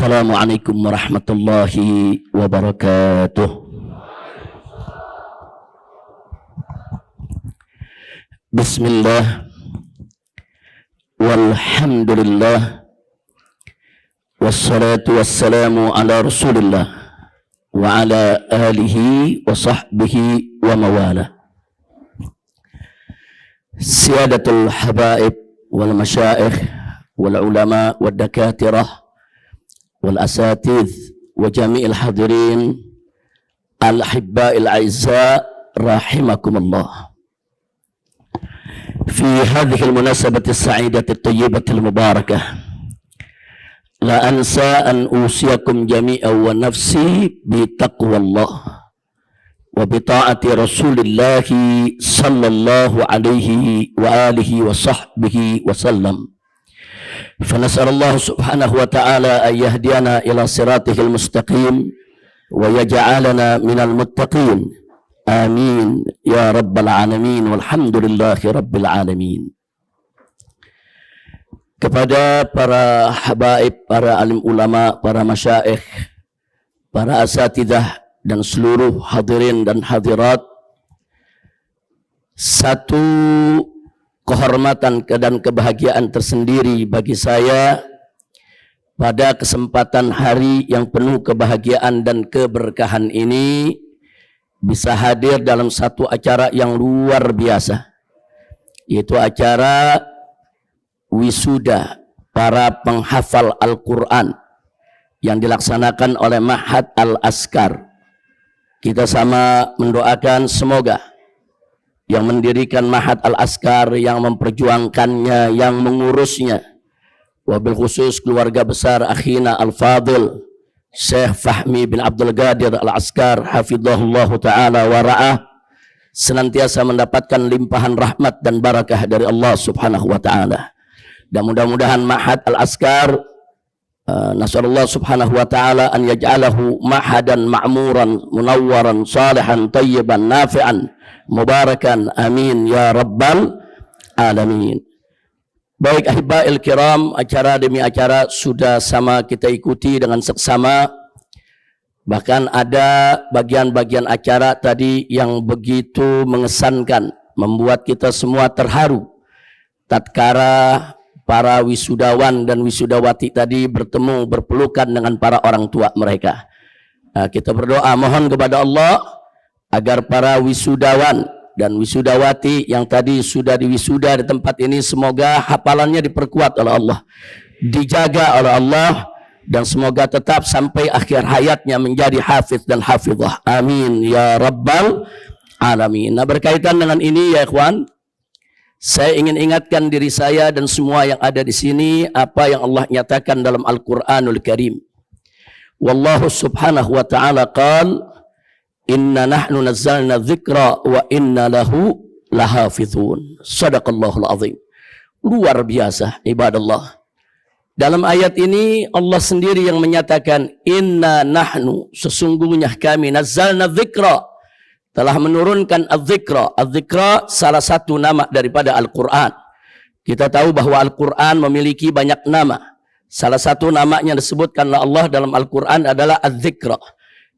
Assalamualaikum warahmatullahi wabarakatuh. Bismillah, walhamdulillah, wassalatu wassalamu ala rasulillah wa ala alihi wa sahbihi wa mawala. Siyadatul habaib wal masyaikh wal ulama wal dakatirah wal asatidh wa jami'il hadirin al-hibba'il a'izza rahimakumullah. Fi hadhihi al-munasabati as-sa'idati at-tayyibati al-mubarakah la ansa an usiyakum jami'an wa nafsi bi taqwallah wa bi ta'ati Rasulillah sallallahu alaihi wa alihi wa sahbihi wa sallam. فنسأل الله سبحانه وتعالى أن يهدينا إلى صراطه المستقيم ويجعلنا من المتقين آمين يا رب العالمين والحمد لله رب العالمين. Kepada para habaib, para alim ulama, para masyaikh, para asatidah dan seluruh hadirin dan hadirat, satu kehormatan dan kebahagiaan tersendiri bagi saya pada kesempatan hari yang penuh kebahagiaan dan keberkahan ini bisa hadir dalam satu acara yang luar biasa, yaitu acara wisuda para penghafal Al-Quran yang dilaksanakan oleh Ma'had Al-Askar. Kita sama mendoakan semoga yang mendirikan Ma'had Al-Askar, yang memperjuangkannya, yang mengurusnya, wabil khusus keluarga besar akhina Al-Fadil Syekh Fahmi bin Abdul Qadir Al-Askar hafidhahullah ta'ala wa ra'ah, senantiasa mendapatkan limpahan rahmat dan barakah dari Allah subhanahu wa ta'ala. Dan mudah-mudahan Ma'had Al-Askar, nasallallahu subhanahu wa ta'ala an yaj'alahu ma'hadan ma'muran munawwaran salihan tayyiban nafi'an mubarakan amin ya rabbal alamin. Baik ahibba'il kiram, acara demi acara sudah sama kita ikuti dengan seksama. Bahkan ada bagian-bagian acara tadi yang begitu mengesankan, membuat kita semua terharu tatkala para wisudawan dan wisudawati tadi bertemu berpelukan dengan para orang tua mereka. Kita berdoa mohon kepada Allah agar para wisudawan dan wisudawati yang tadi sudah diwisuda di tempat ini, semoga hafalannya diperkuat oleh Allah, dijaga oleh Allah, dan semoga tetap sampai akhir hayatnya menjadi hafiz dan hafizah. Amin ya rabbal alamin. Nah, berkaitan dengan ini ya ikhwan, saya ingin ingatkan diri saya dan semua yang ada di sini apa yang Allah nyatakan dalam Al-Qur'anul Karim. Wallahu subhanahu wa ta'ala qala inna nahnu nazzalna dzikra wa inna lahu lahafizun. Shadaqallahul azim. Luar biasa ibadallah. Dalam ayat ini Allah sendiri yang menyatakan inna nahnu, sesungguhnya kami, nazzalna dzikra, telah menurunkan az-dzikra. Az-dzikra salah satu nama daripada Al-Quran. Kita tahu bahwa Al-Quran memiliki banyak nama. Salah satu namanya disebutkan oleh Allah dalam Al-Quran adalah az-dzikra.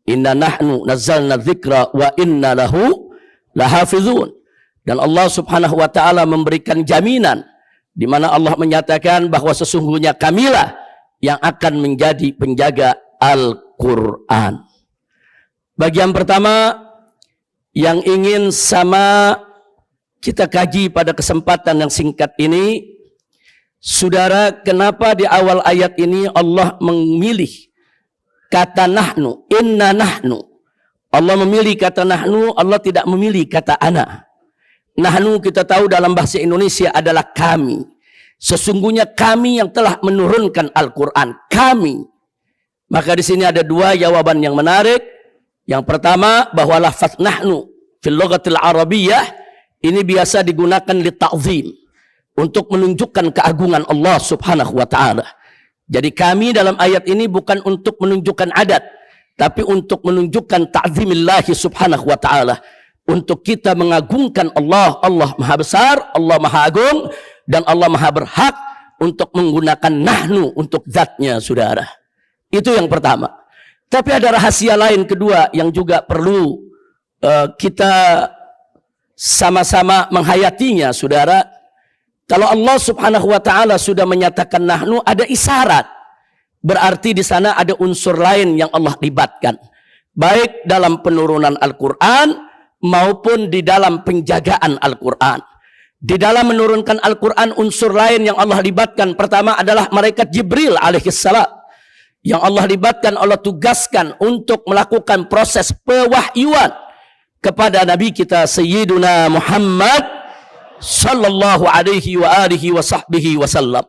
Inna nahnu nazzalna dzikra wa inna lahu lahafizun. Dan Allah subhanahu wa ta'ala memberikan jaminan, di mana Allah menyatakan bahwa sesungguhnya kamilah yang akan menjadi penjaga Al-Quran. Bagian pertama yang ingin sama kita kaji pada kesempatan yang singkat ini, saudara, kenapa di awal ayat ini Allah memilih kata nahnu, inna nahnu. Allah memilih kata nahnu, Allah tidak memilih kata ana. Nahnu kita tahu dalam bahasa Indonesia adalah kami. Sesungguhnya kami yang telah menurunkan Al-Quran, kami. Maka di sini ada dua jawaban yang menarik. Yang pertama, bahwa lafaz nahnu fil lughatil arabiyyah ini biasa digunakan li ta'zim, untuk menunjukkan keagungan Allah subhanahu wa ta'ala. Jadi kami dalam ayat ini bukan untuk menunjukkan adat, tapi untuk menunjukkan ta'zimillahi subhanahu wa ta'ala, untuk kita mengagungkan Allah. Allah maha besar, Allah maha agung, dan Allah maha berhak untuk menggunakan nahnu untuk zatnya, saudara. Itu yang pertama. Tapi ada rahasia lain kedua yang juga perlu kita sama-sama menghayatinya, saudara. Kalau Allah Subhanahu wa taala sudah menyatakan nahnu, ada isyarat. Berarti di sana ada unsur lain yang Allah libatkan. Baik dalam penurunan Al-Quran maupun di dalam penjagaan Al-Quran. Di dalam menurunkan Al-Quran, unsur lain yang Allah libatkan. Pertama adalah malaikat Jibril alaihissalam. Yang Allah libatkan, Allah tugaskan untuk melakukan proses pewahyuan kepada Nabi kita Sayyiduna Muhammad sallallahu alaihi wa alihi wa sahbihi wasallam.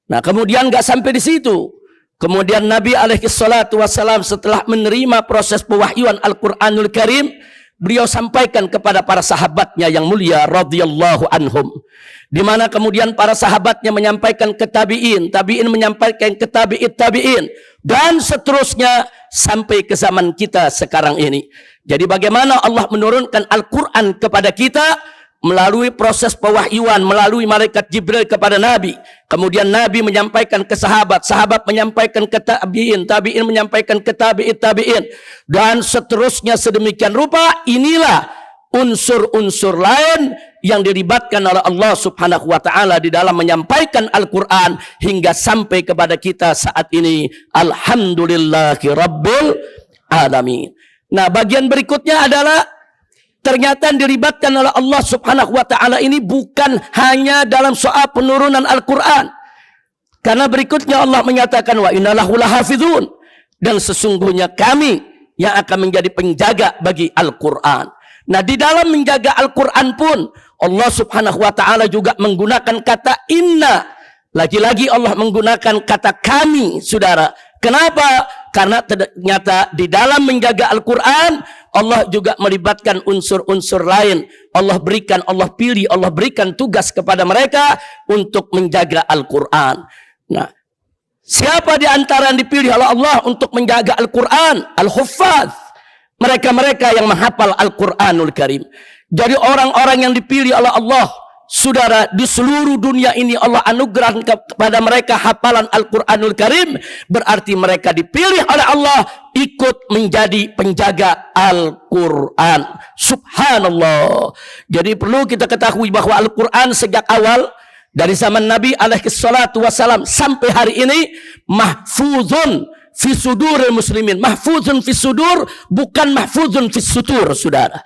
Nah, kemudian gak sampai di situ. Kemudian Nabi alaihi salatu wasallam setelah menerima proses pewahyuan Al-Quranul Karim, beliau sampaikan kepada para sahabatnya yang mulia radhiyallahu anhum. Di mana kemudian para sahabatnya menyampaikan ke tabi'in, tabi'in menyampaikan ke tabi'in, dan seterusnya sampai ke zaman kita sekarang ini. Jadi bagaimana Allah menurunkan Al-Quran kepada kita melalui proses pewahyuan, melalui malaikat Jibril kepada Nabi. Kemudian Nabi menyampaikan ke sahabat, sahabat menyampaikan ke tabi'in, tabi'in menyampaikan ke tabi'in, dan seterusnya sedemikian rupa. Inilah unsur-unsur lain yang dilibatkan oleh Allah Subhanahu wa taala di dalam menyampaikan Al-Quran hingga sampai kepada kita saat ini. Alhamdulillahi Rabbil Alamin. Nah, bagian berikutnya adalah ternyata dilibatkan oleh Allah Subhanahu wa taala ini bukan hanya dalam soal penurunan Al-Quran. Karena berikutnya Allah menyatakan wa inna lahu lahafizun, dan sesungguhnya kami yang akan menjadi penjaga bagi Al-Quran. Nah, di dalam menjaga Al-Quran pun Allah Subhanahu wa taala juga menggunakan kata inna. Lagi-lagi Allah menggunakan kata kami, saudara. Kenapa? Karena ternyata di dalam menjaga Al-Quran Allah juga melibatkan unsur-unsur lain. Allah pilih, Allah berikan tugas kepada mereka untuk menjaga Al-Quran. Nah, siapa di antara yang dipilih oleh Allah untuk menjaga Al-Quran? Al-Huffaz. Mereka-mereka yang menghafal Al-Quranul Karim. Jadi orang-orang yang dipilih oleh Allah, saudara, di seluruh dunia ini Allah anugerahkan kepada mereka hafalan Al-Quranul Karim. Berarti mereka dipilih oleh Allah ikut menjadi penjaga Al-Quran. Subhanallah. Jadi perlu kita ketahui bahwa Al-Quran sejak awal dari zaman Nabi alaihi salatu wasalam sampai hari ini mahfuzun fi suduril muslimin. Mahfuzun fi sudur, bukan mahfuzun fi sutur, saudara.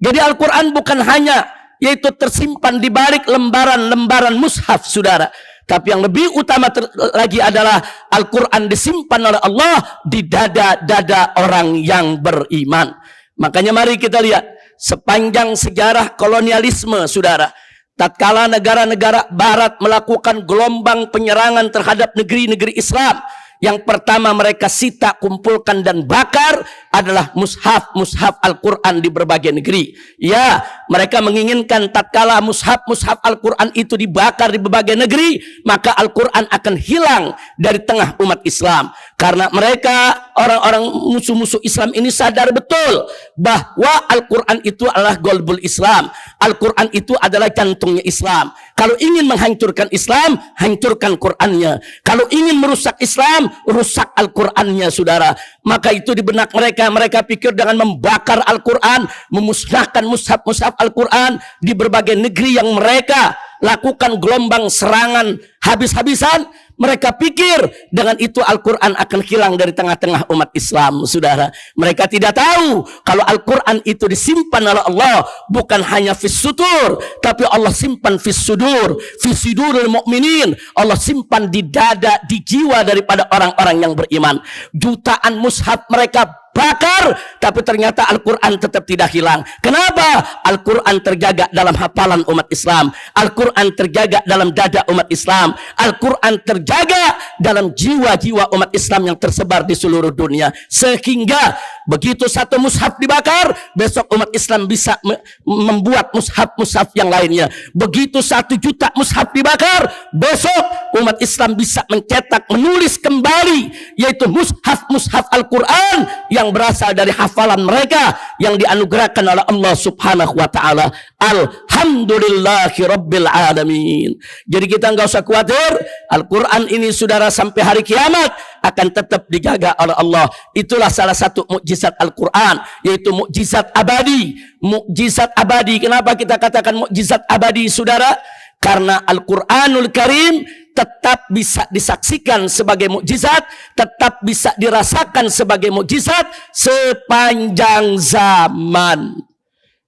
Jadi Al-Quran bukan hanya yaitu tersimpan di balik lembaran-lembaran mushaf, saudara. Tapi yang lebih utama lagi adalah Al-Quran disimpan oleh Allah di dada-dada orang yang beriman. Makanya mari kita lihat sepanjang sejarah kolonialisme, saudara. Tatkala negara-negara barat melakukan gelombang penyerangan terhadap negeri-negeri Islam, yang pertama mereka sita, kumpulkan dan bakar adalah mushaf Al-Quran di berbagai negeri. Ya, mereka menginginkan tatkala mushaf Al-Quran itu dibakar di berbagai negeri, maka Al-Quran akan hilang dari tengah umat Islam. Karena mereka, orang-orang musuh-musuh Islam ini sadar betul bahwa Al-Quran itu adalah golbul Islam. Al-Quran itu adalah jantungnya Islam. Kalau ingin menghancurkan Islam, hancurkan Qurannya. Kalau ingin merusak Islam, rusak Al-Qurannya, saudara. Maka itu di benak mereka, mereka pikir dengan membakar Al-Quran, memusnahkan mushaf Al-Quran di berbagai negeri yang mereka lakukan gelombang serangan habis-habisan. Mereka pikir dengan itu Al-Quran akan hilang dari tengah-tengah umat Islam, saudara. Mereka tidak tahu kalau Al-Quran itu disimpan oleh Allah bukan hanya fis sutur, tapi Allah simpan fis sudur, fis suduril mukminin. Allah simpan di dada, di jiwa daripada orang-orang yang beriman. Jutaan mushaf mereka bakar, tapi ternyata Al-Quran tetap tidak hilang. Kenapa? Al-Quran terjaga dalam hafalan umat Islam. Al-Quran terjaga dalam dada umat Islam. Al-Quran terjaga dalam jiwa-jiwa umat Islam yang tersebar di seluruh dunia. Sehingga begitu satu mushaf dibakar, besok umat Islam bisa membuat mushaf yang lainnya. Begitu 1 juta mushaf dibakar, besok umat Islam bisa mencetak, menulis kembali, yaitu mushaf Al-Quran yang yang berasal dari hafalan mereka yang dianugerahkan oleh Allah Subhanahu wa taala. Alhamdulillahi rabbil alamin. Jadi kita enggak usah khawatir, Al-Qur'an ini saudara sampai hari kiamat akan tetap dijaga oleh Allah. Itulah salah satu mukjizat Al-Qur'an, yaitu mukjizat abadi. Mukjizat abadi. Kenapa kita katakan mukjizat abadi, saudara? Karena Al-Qur'anul Karim tetap bisa disaksikan sebagai mukjizat, tetap bisa dirasakan sebagai mukjizat sepanjang zaman.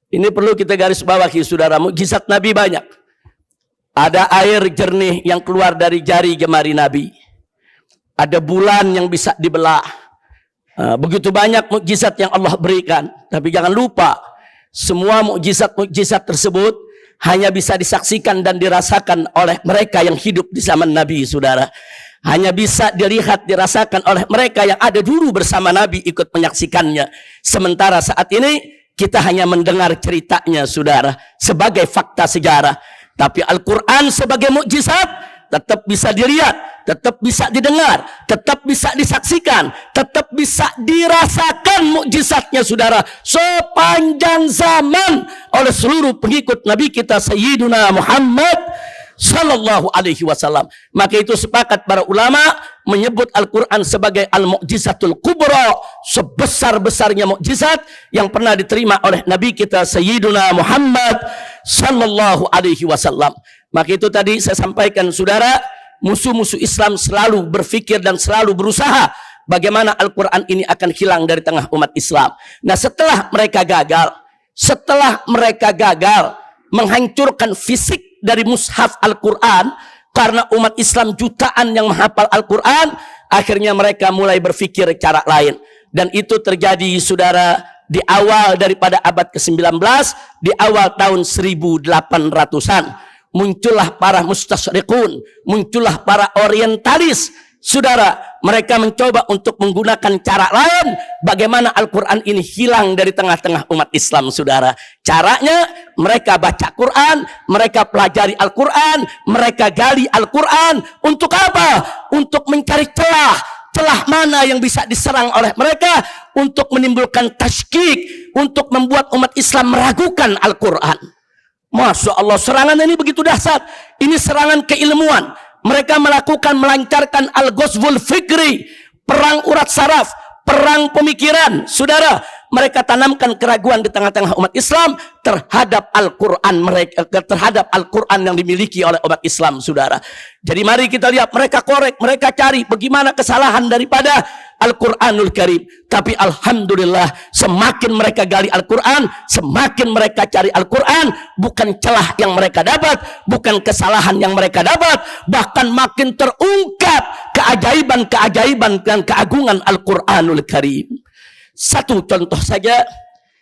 Ini perlu kita garis bawahi, saudara. Mukjizat Nabi banyak. Ada air jernih yang keluar dari jari jemari Nabi. Ada bulan yang bisa dibelah. Begitu banyak mukjizat yang Allah berikan. Tapi jangan lupa, semua mukjizat-mukjizat tersebut hanya bisa disaksikan dan dirasakan oleh mereka yang hidup di zaman Nabi, saudara. Hanya bisa dilihat, dirasakan oleh mereka yang ada dulu bersama Nabi, ikut menyaksikannya. Sementara saat ini kita hanya mendengar ceritanya, saudara, sebagai fakta sejarah. Tapi Al-Quran sebagai mukjizat tetap bisa dilihat, tetap bisa didengar, tetap bisa disaksikan, tetap bisa dirasakan mukjizatnya, saudara, sepanjang zaman oleh seluruh pengikut Nabi kita Sayyiduna Muhammad sallallahu alaihi wasallam. Maka itu sepakat para ulama menyebut Al-Quran sebagai Al-Mu'jizatul Kubra, sebesar-besarnya mukjizat yang pernah diterima oleh Nabi kita Sayyiduna Muhammad sallallahu alaihi wasallam. Maka itu tadi saya sampaikan, saudara, musuh-musuh Islam selalu berpikir dan selalu berusaha bagaimana Al-Quran ini akan hilang dari tengah umat Islam. Nah, setelah mereka gagal menghancurkan fisik dari mushaf Al-Quran, karena umat Islam jutaan yang menghafal Al-Quran, akhirnya mereka mulai berpikir cara lain. Dan itu terjadi, saudara, di awal daripada abad ke-19, di awal tahun 1800-an. Muncullah para mustasyriqun, muncullah para orientalis, saudara. Mereka mencoba untuk menggunakan cara lain bagaimana Al-Quran ini hilang dari tengah-tengah umat Islam, saudara. Caranya mereka baca Quran, mereka pelajari Al-Quran, mereka gali Al-Quran. Untuk apa? Untuk mencari celah mana yang bisa diserang oleh mereka, untuk menimbulkan tasykik, untuk membuat umat Islam meragukan Al-Quran. Masya Allah, serangan ini begitu dahsyat. Ini serangan keilmuan. Mereka melancarkan al-ghazwul fikri, perang urat saraf, perang pemikiran, saudara. Mereka tanamkan keraguan di tengah-tengah umat Islam terhadap Al-Quran mereka, terhadap Al-Quran yang dimiliki oleh umat Islam, saudara. Jadi mari kita lihat, mereka korek, mereka cari bagaimana kesalahan daripada Al-Quranul Karim. Tapi alhamdulillah, semakin mereka gali Al-Quran, semakin mereka cari Al-Quran, bukan celah yang mereka dapat, bukan kesalahan yang mereka dapat, bahkan makin terungkap keajaiban-keajaiban dan keagungan Al-Quranul Karim. Satu contoh saja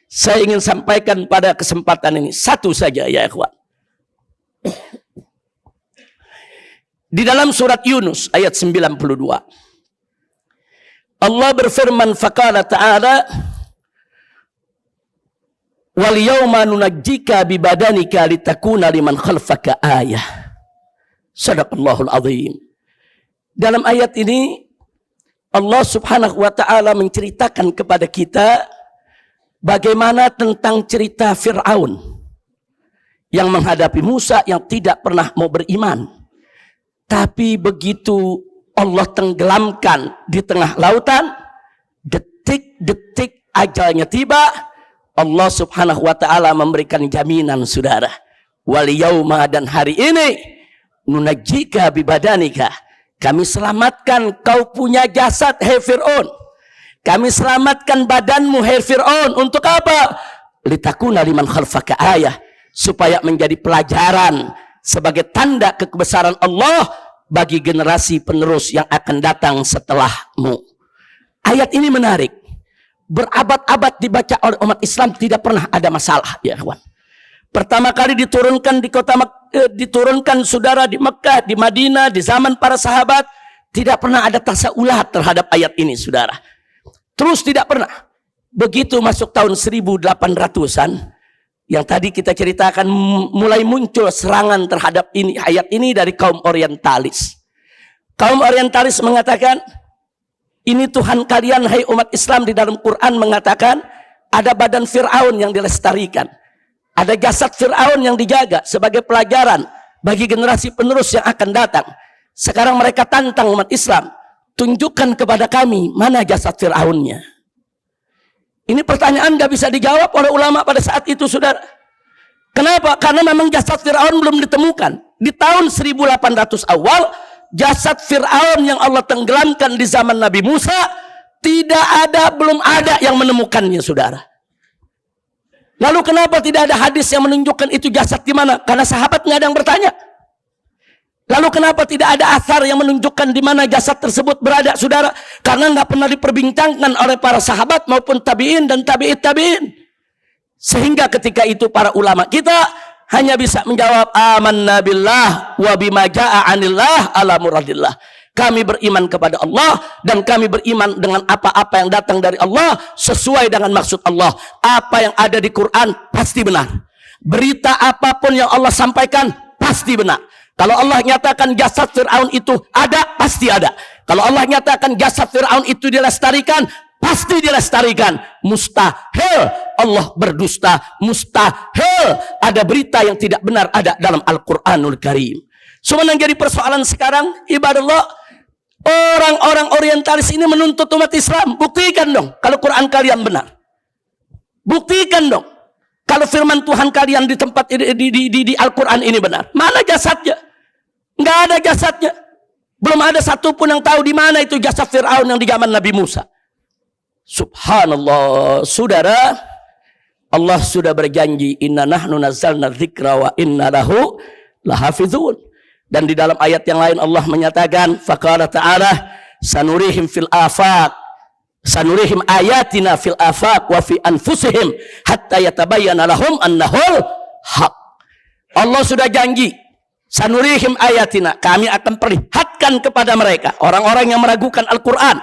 saya ingin sampaikan pada kesempatan ini. Satu saja, ya ikhwan. Di dalam surat Yunus ayat 92. Allah berfirman, faqala ta'ala, wal yawma nunajjika bi badanika litakuna liman khalfaka ayah. Shadaqallahul azim. Dalam ayat ini Allah Subhanahu wa ta'ala menceritakan kepada kita bagaimana tentang cerita Fir'aun yang menghadapi Musa yang tidak pernah mau beriman. Tapi begitu Allah tenggelamkan di tengah lautan, detik-detik ajalnya tiba, Allah Subhanahu wa ta'ala memberikan jaminan, saudara. Wal yauma, dan hari ini, nunajjika bibadanika, kami selamatkan kau punya jasad, hai Fir'aun. Kami selamatkan badanmu, hai Fir'aun. Untuk apa? Litakuna liman khalfaka ayah, supaya menjadi pelajaran sebagai tanda kebesaran Allah bagi generasi penerus yang akan datang setelahmu. Ayat ini menarik. Berabad-abad dibaca oleh umat Islam, tidak pernah ada masalah, ya kawan. Pertama kali diturunkan di diturunkan, saudara, di Mekah, di Madinah, di zaman para sahabat, tidak pernah ada tasawulat terhadap ayat ini, saudara. Terus tidak pernah. Begitu masuk tahun 1800-an, yang tadi kita ceritakan, mulai muncul serangan terhadap ayat ini dari kaum orientalis. Kaum orientalis mengatakan, Ini Tuhan kalian, hai umat Islam, di dalam Quran mengatakan ada badan Fir'aun yang dilestarikan. Ada jasad Fir'aun yang dijaga sebagai pelajaran bagi generasi penerus yang akan datang. Sekarang mereka tantang umat Islam, tunjukkan kepada kami mana jasad Fir'aunnya. Ini pertanyaan gak bisa dijawab oleh ulama pada saat itu, saudara. Kenapa? Karena memang jasad Fir'aun belum ditemukan. Di tahun 1800 awal, jasad Fir'aun yang Allah tenggelamkan di zaman Nabi Musa, belum ada yang menemukannya, saudara. Lalu kenapa tidak ada hadis yang menunjukkan itu jasad di mana? Karena sahabat nggak ada yang bertanya. Lalu kenapa tidak ada athar yang menunjukkan di mana jasad tersebut berada, saudara? Karena nggak pernah diperbincangkan oleh para sahabat maupun tabi'in dan tabi'it tabi'in. Sehingga ketika itu para ulama kita hanya bisa menjawab amanna billah wa bima jaa 'anillah ala muradillah. Kami beriman kepada Allah dan kami beriman dengan apa-apa yang datang dari Allah sesuai dengan maksud Allah. Apa yang ada di Quran pasti benar. Berita apapun yang Allah sampaikan pasti benar. Kalau Allah nyatakan jasad Fir'aun itu ada, pasti ada. Kalau Allah nyatakan jasad Fir'aun itu dilestarikan, pasti dilestarikan. Mustahil Allah berdusta. Mustahil ada berita yang tidak benar ada dalam Al-Quranul Karim. Cuma yang jadi persoalan sekarang, ibadallah, orang-orang orientalis ini menuntut umat Islam. Buktikan dong kalau Quran kalian benar. Buktikan dong kalau firman Tuhan kalian di tempat di Al-Quran ini benar. Mana jasadnya? Nggak ada jasadnya. Belum ada satupun yang tahu di mana itu jasad Fir'aun yang di zaman Nabi Musa. Subhanallah, saudara. Allah sudah berjanji, inna nahnu nazzalna dzikra wa inna lahu lahafizun. Dan di dalam ayat yang lain Allah menyatakan, faqala ta'ala sanurihim fil afaq, sanurihim ayatina fil afaq wa fi anfusihim hatta yatabayyana lahum annahul haq. Allah sudah janji, sanurihim ayatina, kami akan perlihatkan kepada mereka, orang-orang yang meragukan Al-Quran,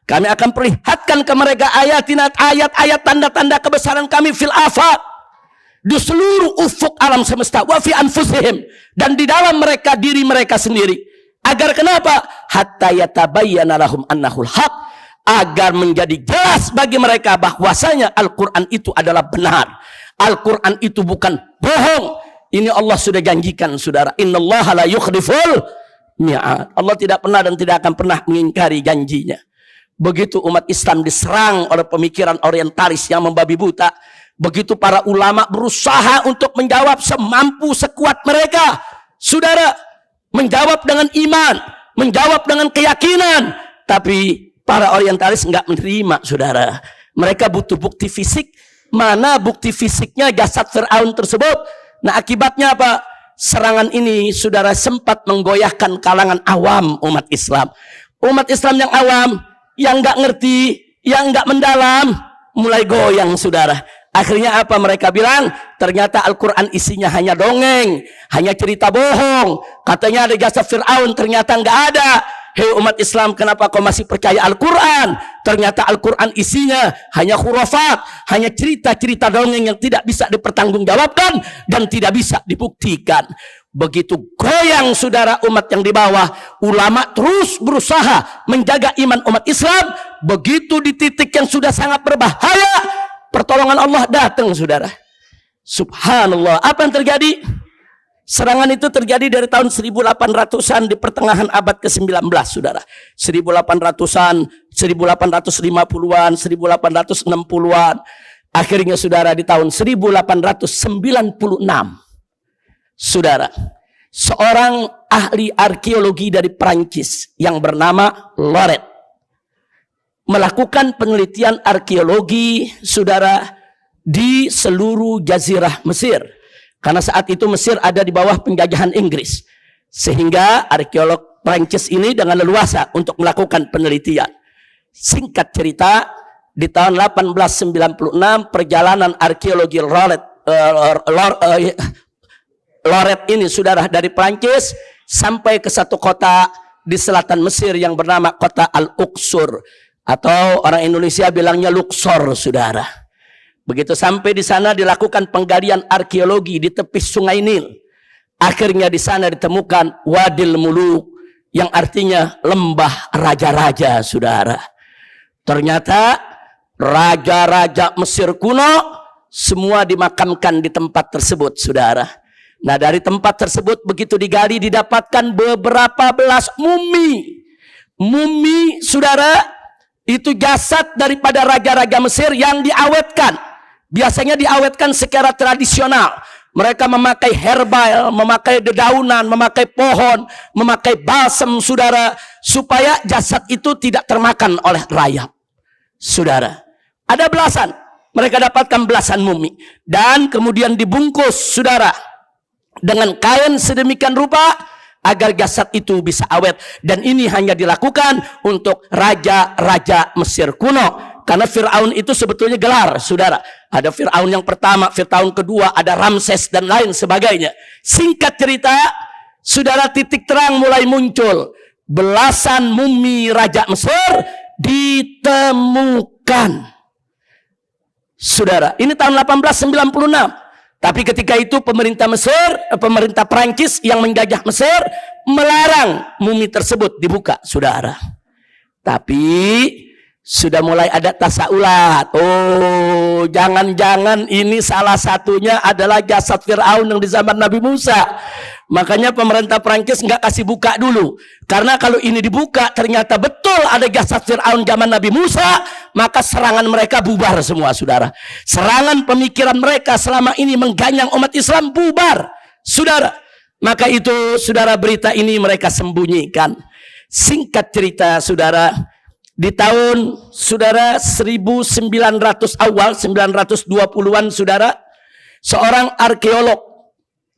kami akan perlihatkan ke mereka ayatina, ayat-ayat tanda-tanda kebesaran kami fil afaq, di seluruh ufuk alam semesta, wa fi anfusihim, dan di dalam mereka, diri mereka sendiri. Agar kenapa? Hatta yatabayyana lahum annahul haq, agar menjadi jelas bagi mereka bahwasanya Al-Quran itu adalah benar. Al-Quran itu bukan bohong. Ini Allah sudah janjikan, saudara. Innallaha la yukhliful mi'ad. Allah tidak pernah dan tidak akan pernah mengingkari janjinya. Begitu umat Islam diserang oleh pemikiran orientalis yang membabi buta, begitu para ulama berusaha untuk menjawab semampu sekuat mereka, saudara, menjawab dengan iman, menjawab dengan keyakinan, tapi para orientalis nggak menerima, saudara. Mereka butuh bukti fisik. Mana bukti fisiknya jasad Fir'aun tersebut? Nah, akibatnya apa? Serangan ini, saudara, sempat menggoyahkan kalangan awam umat Islam. Umat Islam yang awam, yang nggak ngerti, yang nggak mendalam, mulai goyang, saudara. Akhirnya apa mereka bilang? Ternyata Al-Quran isinya hanya dongeng, hanya cerita bohong. Katanya ada jasad Fir'aun, ternyata nggak ada. Hei umat Islam, kenapa kau masih percaya Al-Quran? Ternyata Al-Quran isinya hanya khurafat, hanya cerita-cerita dongeng yang tidak bisa dipertanggungjawabkan dan tidak bisa dibuktikan. Begitu goyang, saudara, umat yang di bawah, ulama terus berusaha menjaga iman umat Islam. Begitu di titik yang sudah sangat berbahaya, pertolongan Allah datang, saudara. Subhanallah. Apa yang terjadi? Serangan itu terjadi dari tahun 1800-an, di pertengahan abad ke-19, saudara. 1800-an, 1850-an, 1860-an. Akhirnya, saudara, di tahun 1896, saudara, seorang ahli arkeologi dari Prancis yang bernama Loret melakukan penelitian arkeologi, saudara, di seluruh jazirah Mesir. Karena saat itu Mesir ada di bawah penjajahan Inggris. Sehingga arkeolog Prancis ini dengan leluasa untuk melakukan penelitian. Singkat cerita, di tahun 1896 perjalanan arkeologi Loret ini, saudara, dari Prancis sampai ke satu kota di selatan Mesir yang bernama kota Al-Uqsur, atau orang Indonesia bilangnya Luxor, saudara. Begitu sampai di sana dilakukan penggalian arkeologi di tepi Sungai Nil. Akhirnya di sana ditemukan Wadil Muluk, yang artinya lembah raja-raja, saudara. Ternyata raja-raja Mesir kuno semua dimakamkan di tempat tersebut, saudara. Nah, dari tempat tersebut begitu digali didapatkan beberapa belas mumi. Mumi, saudara, itu jasad daripada raja-raja Mesir yang diawetkan. Biasanya diawetkan secara tradisional. Mereka memakai herbal, memakai dedaunan, memakai pohon, memakai balsam, saudara, supaya jasad itu tidak termakan oleh rayap. Saudara, ada belasan. Mereka dapatkan belasan mumi. Dan kemudian dibungkus, saudara, dengan kain sedemikian rupa agar jasad itu bisa awet. Dan ini hanya dilakukan untuk raja-raja Mesir kuno. Karena Fir'aun itu sebetulnya gelar, saudara. Ada Fir'aun yang pertama, Fir'aun kedua, ada Ramses dan lain sebagainya. Singkat cerita, saudara, titik terang mulai muncul. Belasan mumi Raja Mesir ditemukan. Saudara, ini tahun 1896. Tapi ketika itu pemerintah Perancis yang menjajah Mesir melarang mumi tersebut dibuka, saudara. Tapi sudah mulai ada tasaulat. Oh, jangan-jangan ini salah satunya adalah jasad Fir'aun yang di zaman Nabi Musa. Makanya pemerintah Prancis nggak kasih buka dulu. Karena kalau ini dibuka ternyata betul ada jasad Fir'aun zaman Nabi Musa, maka serangan mereka bubar semua, saudara. Serangan pemikiran mereka selama ini mengganyang umat Islam bubar, saudara. Maka itu, saudara, berita ini mereka sembunyikan. Singkat cerita, saudara, di tahun, saudara, 1900 awal, 920-an, saudara, seorang arkeolog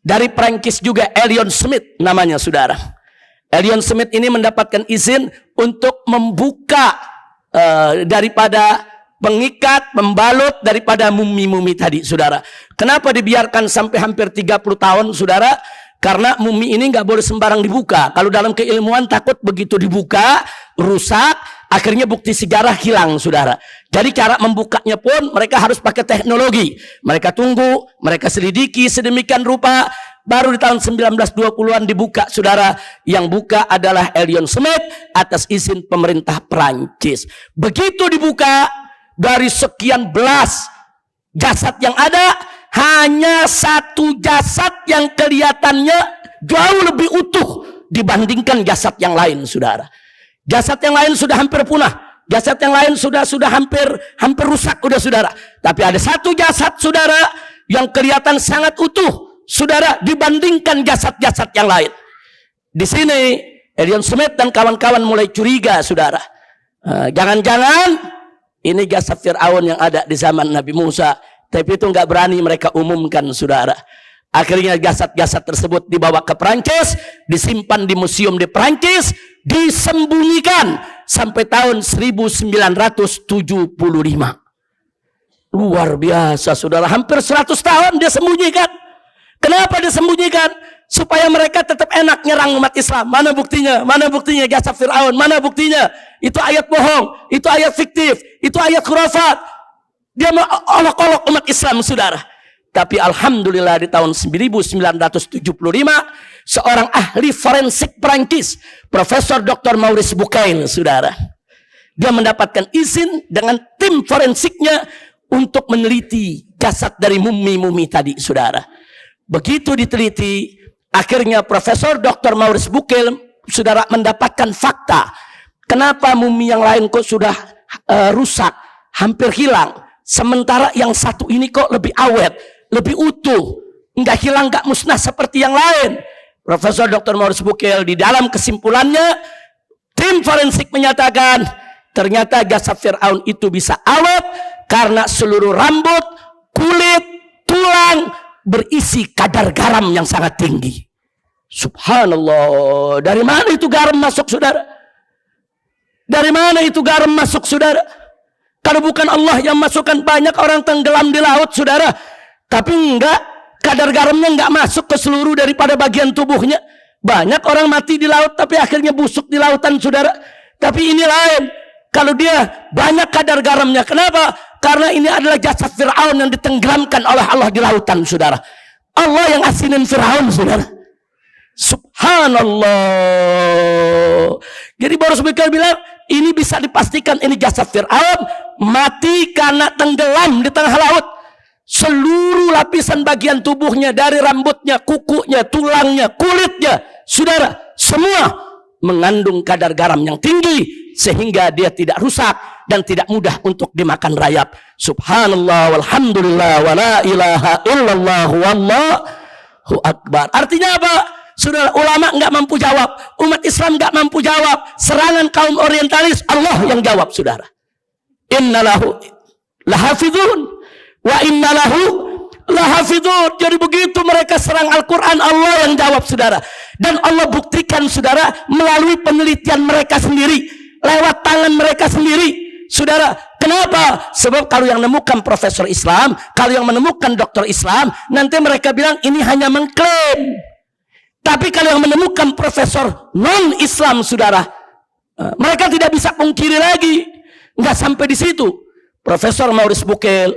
dari Prancis juga, Elion Smith namanya, saudara. Elion Smith ini mendapatkan izin untuk membuka daripada pengikat, membalut daripada mumi-mumi tadi, saudara. Kenapa dibiarkan sampai hampir 30 tahun, saudara? Karena mumi ini nggak boleh sembarang dibuka. Kalau dalam keilmuan takut begitu dibuka, rusak, akhirnya bukti sejarah hilang, saudara. Jadi cara membukanya pun mereka harus pakai teknologi. Mereka tunggu, mereka selidiki sedemikian rupa. Baru di tahun 1920-an dibuka, saudara. Yang buka adalah Elion Smith atas izin pemerintah Perancis. Begitu dibuka, dari sekian belas jasad yang ada, hanya satu jasad yang kelihatannya jauh lebih utuh dibandingkan jasad yang lain, saudara. Jasad yang lain sudah hampir punah. Jasad yang lain sudah hampir rusak, udah, saudara. Tapi ada satu jasad, saudara, yang kelihatan sangat utuh, saudara, dibandingkan jasad-jasad yang lain. Di sini Elion Smith dan kawan-kawan mulai curiga, saudara. Jangan-jangan ini jasad Fir'aun yang ada di zaman Nabi Musa. Tapi itu nggak berani mereka umumkan, saudara. Akhirnya jasad-jasad tersebut dibawa ke Prancis, disimpan di museum di Prancis, disembunyikan sampai tahun 1975. Luar biasa, saudara. Hampir 100 tahun dia sembunyikan. Kenapa disembunyikan? Supaya mereka tetap enak nyerang umat Islam. Mana buktinya? Mana buktinya jasad Fir'aun? Mana buktinya? Itu ayat bohong, itu ayat fiktif, itu ayat khurafat. Dia olok-olok umat Islam, saudara. Tapi alhamdulillah di tahun 1975 seorang ahli forensik Prancis, Profesor Dr. Maurice Bucaille, saudara, dia mendapatkan izin dengan tim forensiknya untuk meneliti jasad dari mumi-mumi tadi, saudara. Begitu diteliti, akhirnya Profesor Dr. Maurice Bucaille, saudara, mendapatkan fakta. Kenapa mumi yang lain kok sudah rusak, hampir hilang, sementara yang satu ini kok lebih awet, lebih utuh, nggak hilang, nggak musnah seperti yang lain. Profesor Dr. Maurice Bucaille di dalam kesimpulannya, tim forensik menyatakan ternyata jasad Fir'aun itu bisa awet karena seluruh rambut, kulit, tulang berisi kadar garam yang sangat tinggi. Subhanallah. Dari mana itu garam masuk, saudara? Dari mana itu garam masuk, saudara? Kalau bukan Allah yang masukkan, banyak orang tenggelam di laut, saudara. Tapi enggak, kadar garamnya enggak masuk ke seluruh daripada bagian tubuhnya. Banyak orang mati di laut tapi akhirnya busuk di lautan, saudara. Tapi ini lain. Kalau dia banyak kadar garamnya, kenapa? Karena ini adalah jasad Fir'aun yang ditenggelamkan oleh Allah di lautan, saudara. Allah yang asinin Fir'aun, saudara. Subhanallah. Jadi Maurus Bukel bilang ini bisa dipastikan ini jasad Fir'aun mati karena tenggelam di tengah laut. Seluruh lapisan bagian tubuhnya dari rambutnya, kukunya, tulangnya, kulitnya, saudara, semua mengandung kadar garam yang tinggi sehingga dia tidak rusak dan tidak mudah untuk dimakan rayap. Subhanallah walhamdulillah wa la ilaha illallah wallahu akbar. Artinya apa? Saudara, ulama nggak mampu jawab, umat Islam nggak mampu jawab, serangan kaum orientalis Allah yang jawab, saudara. Innalahu lahafidhun wa innalahu lahafidhun. Jadi begitu mereka serang Al-Quran, Allah yang jawab, saudara. Dan Allah buktikan, saudara, melalui penelitian mereka sendiri, lewat tangan mereka sendiri, saudara. Kenapa? Sebab kalau yang menemukan profesor Islam, kalau yang menemukan dokter Islam, nanti mereka bilang ini hanya mengklaim. Tapi kalau yang menemukan profesor non-Islam, saudara, mereka tidak bisa pungkiri lagi. Nggak sampai di situ. Profesor Maurus Bukel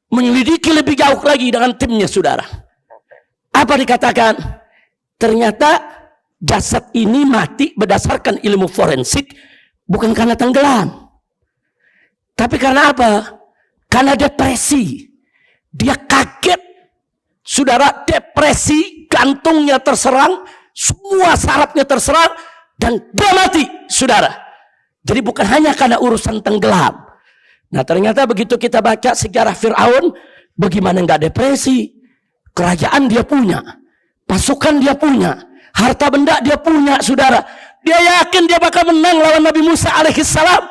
menyelidiki lebih jauh lagi dengan timnya, saudara. Apa dikatakan? Ternyata jasad ini mati berdasarkan ilmu forensik bukan karena tenggelam, tapi karena apa? Karena depresi. Dia kaget, saudara, depresi, gantungnya terserang, semua sarafnya terserang, dan dia mati, saudara. Jadi bukan hanya karena urusan tenggelam. Nah, ternyata begitu kita baca sejarah Fir'aun, bagaimana nggak depresi? Kerajaan dia punya, pasukan dia punya, harta benda dia punya, saudara. Dia yakin dia bakal menang lawan Nabi Musa alaihissalam.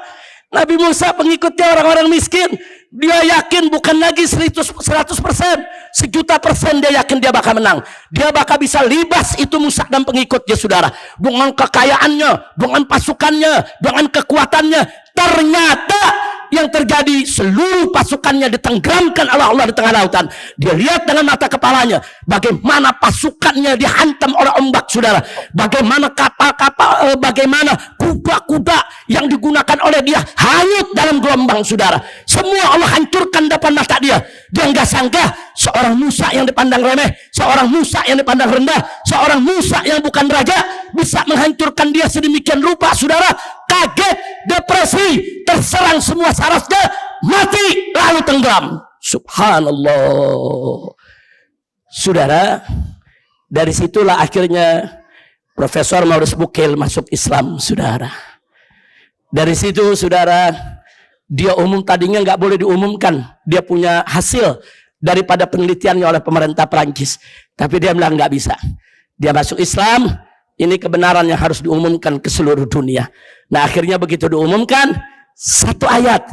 Nabi Musa pengikutnya orang-orang miskin. Dia yakin bukan lagi 100%, 1.000.000% dia yakin dia bakal menang. Dia bakal bisa libas itu Musa dan pengikutnya, saudara. Dengan kekayaannya, dengan pasukannya, dengan kekuatannya. Ternyata yang terjadi, seluruh pasukannya ditenggelamkan oleh Allah di tengah lautan. Dia lihat dengan mata kepalanya bagaimana pasukannya dihantam oleh ombak, saudara. Bagaimana kapal-kapal, bagaimana kuda-kuda yang digunakan oleh dia hanyut dalam gelombang, saudara. Semua Allah hancurkan depan mata dia. Dia nggak sangka seorang Musa yang dipandang remeh, seorang Musa yang dipandang rendah, seorang Musa yang bukan raja bisa menghancurkan dia sedemikian rupa, saudara. Kaget, depresi, terserang semua sarafnya, mati, lalu tenggelam. Subhanallah. Saudara, dari situlah akhirnya Profesor Maurus Bukel masuk Islam, saudara. Dari situ, saudara, dia tadinya nggak boleh diumumkan. Dia punya hasil daripada penelitiannya oleh pemerintah Perancis. Tapi dia bilang nggak bisa. Dia masuk Islam, ini kebenaran yang harus diumumkan ke seluruh dunia. Nah, akhirnya begitu diumumkan, satu ayat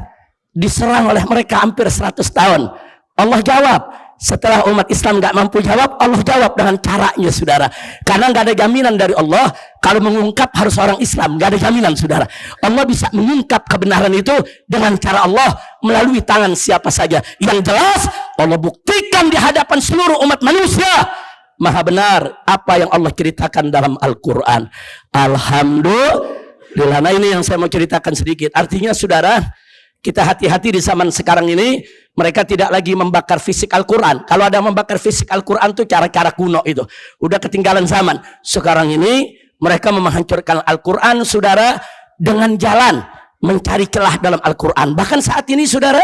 diserang oleh mereka hampir 100 tahun. Allah jawab. Setelah umat Islam nggak mampu jawab, Allah jawab dengan caranya, saudara. Karena nggak ada jaminan dari Allah kalau mengungkap harus orang Islam, nggak ada jaminan, saudara. Allah bisa mengungkap kebenaran itu dengan cara Allah melalui tangan siapa saja. Yang jelas Allah buktikan di hadapan seluruh umat manusia maha benar apa yang Allah ceritakan dalam Al-Quran. Alhamdulillah. Nah, ini yang saya mau ceritakan sedikit. Artinya, saudara, kita hati-hati di zaman sekarang ini. Mereka tidak lagi membakar fisik Al-Quran. Kalau ada membakar fisik Al-Quran itu cara-cara kuno itu. Udah ketinggalan zaman. Sekarang ini mereka menghancurkan Al-Quran, saudara, dengan jalan mencari celah dalam Al-Quran. Bahkan saat ini, saudara,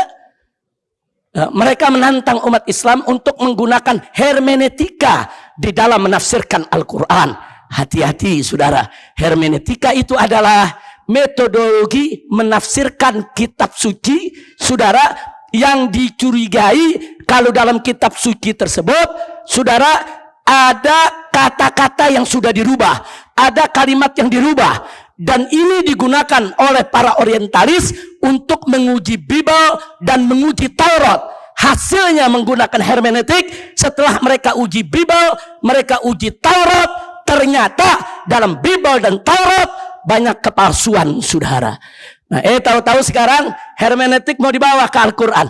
mereka menantang umat Islam untuk menggunakan hermeneutika di dalam menafsirkan Al-Quran. Hati-hati, saudara. Hermeneutika itu adalah metodologi menafsirkan kitab suci, saudara, yang dicurigai kalau dalam kitab suci tersebut, saudara, ada kata-kata yang sudah dirubah, ada kalimat yang dirubah, dan ini digunakan oleh para orientalis untuk menguji Bible dan menguji Taurat. Hasilnya menggunakan hermeneutik. Setelah mereka uji Bible, mereka uji Taurat, ternyata dalam Bible dan Taurat banyak kepalsuan, saudara. Nah, tahu-tahu sekarang hermeneutik mau dibawa ke Al-Quran,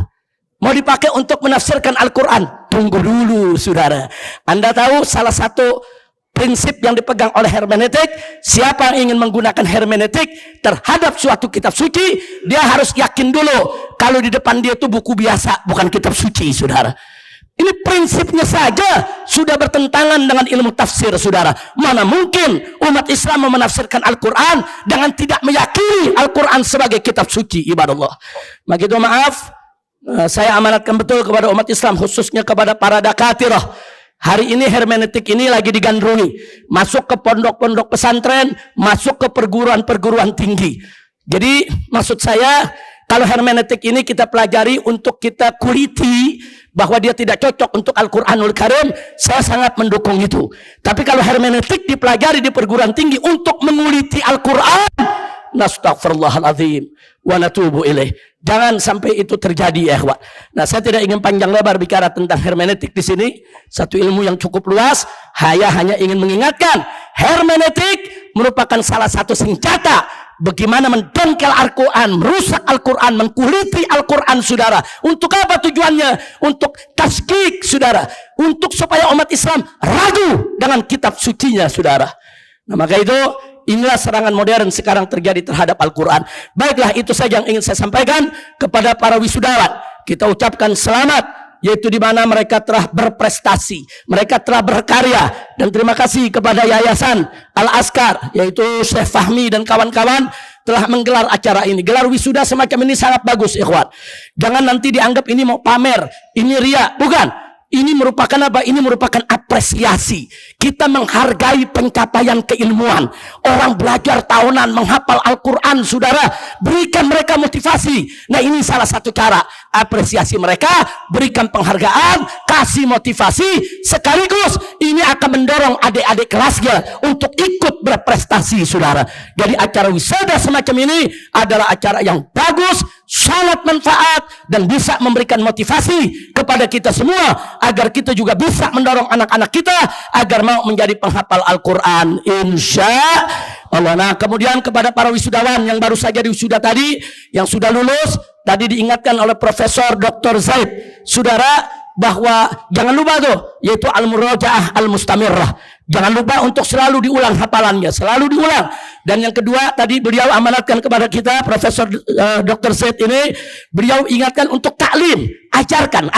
mau dipakai untuk menafsirkan Al-Quran. Tunggu dulu, saudara. Anda tahu salah satu prinsip yang dipegang oleh hermeneutik, siapa yang ingin menggunakan hermeneutik terhadap suatu kitab suci, dia harus yakin dulu kalau di depan dia itu buku biasa, bukan kitab suci, saudara. Ini prinsipnya saja sudah bertentangan dengan ilmu tafsir, saudara. Mana mungkin umat Islam menafsirkan Al-Quran dengan tidak meyakini Al-Quran sebagai kitab suci, ibadah Allah. Maka itu maaf, saya amanatkan betul kepada umat Islam, khususnya kepada para dakatirah. Hari ini hermeneutik ini lagi digandrungi, masuk ke pondok-pondok pesantren, masuk ke perguruan-perguruan tinggi. Jadi maksud saya, kalau hermeneutik ini kita pelajari untuk kita kuliti bahwa dia tidak cocok untuk Al-Quranul Karim, saya sangat mendukung itu. Tapi kalau hermeneutik dipelajari di perguruan tinggi untuk menguliti Al-Quran, nastaghfirullahaladzim wa natubu ilaih. Jangan sampai itu terjadi, ya ikhwan. Nah, saya tidak ingin panjang lebar bicara tentang hermeneutik di sini. Satu ilmu yang cukup luas. Saya hanya ingin mengingatkan, hermeneutik merupakan salah satu senjata bagaimana mendongkel Al-Quran, merusak Al-Quran, mengkuliti Al-Quran, saudara. Untuk apa tujuannya? Untuk taskik, saudara. Untuk supaya umat Islam ragu dengan kitab sucinya, saudara. Nah, maka itu inilah serangan modern sekarang terjadi terhadap Al-Quran. Baiklah, itu saja yang ingin saya sampaikan kepada para wisudawan. Kita ucapkan selamat, yaitu di mana mereka telah berprestasi, mereka telah berkarya, dan terima kasih kepada Yayasan Al-Azkar, yaitu Syekh Fahmi dan kawan-kawan telah menggelar acara ini. Gelar wisuda semacam ini sangat bagus, ikhwan. Jangan nanti dianggap ini mau pamer, ini ria, bukan. Ini merupakan apa? Ini merupakan apresiasi. Kita menghargai pencapaian keilmuan. Orang belajar tahunan menghafal Al-Quran, saudara. Berikan mereka motivasi. Nah, ini salah satu cara apresiasi mereka. Berikan penghargaan, kasih motivasi. Sekaligus ini akan mendorong adik-adik kelasnya untuk ikut berprestasi, saudara. Jadi acara wisuda semacam ini adalah acara yang bagus, sangat manfaat, dan bisa memberikan motivasi kepada kita semua agar kita juga bisa mendorong anak-anak kita agar mau menjadi penghafal Al-Quran, insya Allah. Nah, kemudian kepada para wisudawan yang baru saja diwisuda tadi, yang sudah lulus, tadi diingatkan oleh Profesor Dr. Zaid, saudara, bahwa jangan lupa tuh, yaitu al-murajaah al-mustamirrah. Jangan lupa untuk selalu diulang hafalannya, selalu diulang. Dan yang kedua, tadi beliau amanatkan kepada kita, Profesor Dr. Zaid ini, beliau ingatkan untuk taklim, ajarkan.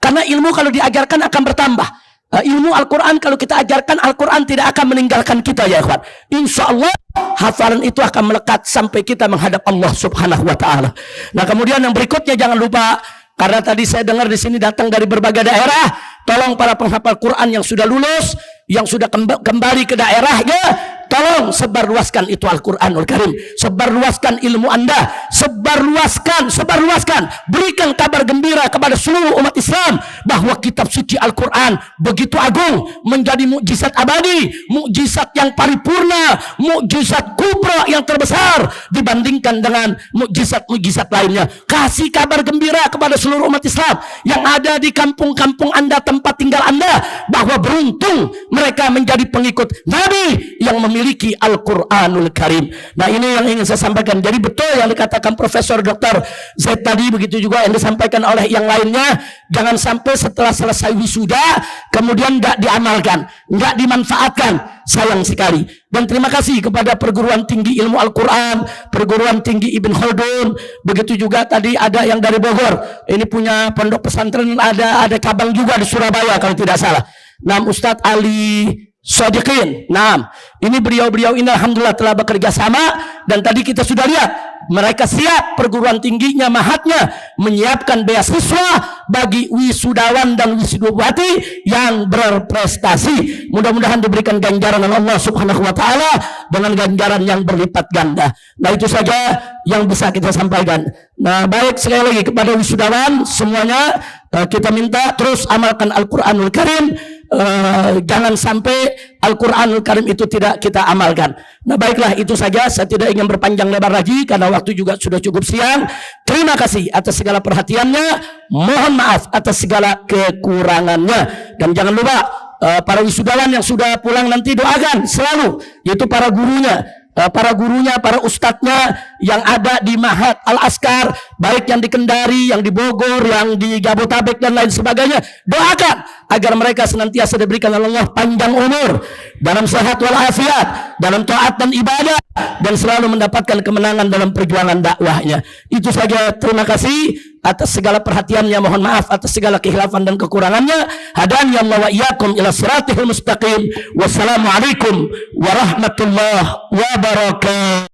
Karena ilmu kalau diajarkan akan bertambah. Ilmu Al-Quran kalau kita ajarkan, Al-Quran tidak akan meninggalkan kita, ya ikhwan. Insya Allah hafalan itu akan melekat sampai kita menghadap Allah Subhanahu wa Ta'ala. Nah, kemudian yang berikutnya jangan lupa, karena tadi saya dengar di sini datang dari berbagai daerah, tolong para penghafal Quran yang sudah lulus, yang sudah kembali ke daerahnya, tolong sebarluaskan itu Al-Quranul Karim, sebarluaskan ilmu Anda, sebarluaskan, berikan kabar gembira kepada seluruh umat Islam bahwa kitab suci Al-Quran begitu agung, menjadi mukjizat abadi, mukjizat yang paripurna, mukjizat kubra yang terbesar dibandingkan dengan mukjizat-mukjizat lainnya. Kasih kabar gembira kepada seluruh umat Islam yang ada di kampung-kampung Anda, tempat tinggal Anda, bahwa beruntung mereka menjadi pengikut Nabi yang memiliki Al-Quranul Karim. Nah, ini yang ingin saya sampaikan. Jadi betul yang dikatakan Profesor Dr. Zaid tadi, begitu juga yang disampaikan oleh yang lainnya. Jangan sampai setelah selesai wisuda kemudian nggak diamalkan, nggak dimanfaatkan. Sayang sekali. Dan terima kasih kepada Perguruan Tinggi Ilmu Al-Quran, Perguruan Tinggi Ibn Khaldun. Begitu juga tadi ada yang dari Bogor. Ini punya pondok pesantren, ada cabang juga di Surabaya kalau tidak salah. Nah, Ustadz Ali Sadiqin. Nah, ini beliau-beliau ini alhamdulillah telah bekerja sama, dan tadi kita sudah lihat mereka siap, perguruan tingginya, mahatnya menyiapkan beasiswa bagi wisudawan dan wisudawati yang berprestasi. Mudah-mudahan diberikan ganjaran oleh Allah Subhanahu wa Ta'ala dengan ganjaran yang berlipat ganda. Nah, itu saja yang bisa kita sampaikan. Nah, baik, sekali lagi kepada wisudawan semuanya, kita minta terus amalkan Al-Quranul Karim. Jangan sampai Al-Quranul Karim itu tidak kita amalkan. Nah, baiklah, itu saja. Saya tidak ingin berpanjang lebar lagi karena waktu juga sudah cukup siang. Terima kasih atas segala perhatiannya. Mohon maaf atas segala kekurangannya. Dan jangan lupa para wisudawan yang sudah pulang nanti doakan selalu, yaitu para gurunya, para ustadznya yang ada di Mahat Al-Azkar, baik yang di Kendari, yang di Bogor, yang di Jabotabek dan lain sebagainya. Doakan agar mereka senantiasa diberikan oleh Allah panjang umur, dalam sehat walafiat, dalam taat dan ibadah, dan selalu mendapatkan kemenangan dalam perjuangan dakwahnya. Itu saja, terima kasih. atas segala perhatiannya, mohon maaf atas segala khilafan dan kekurangannya. Hadani Allah wa iyyakum ila siratal mustaqim. Wassalamualaikum warahmatullahi wabarakatuh.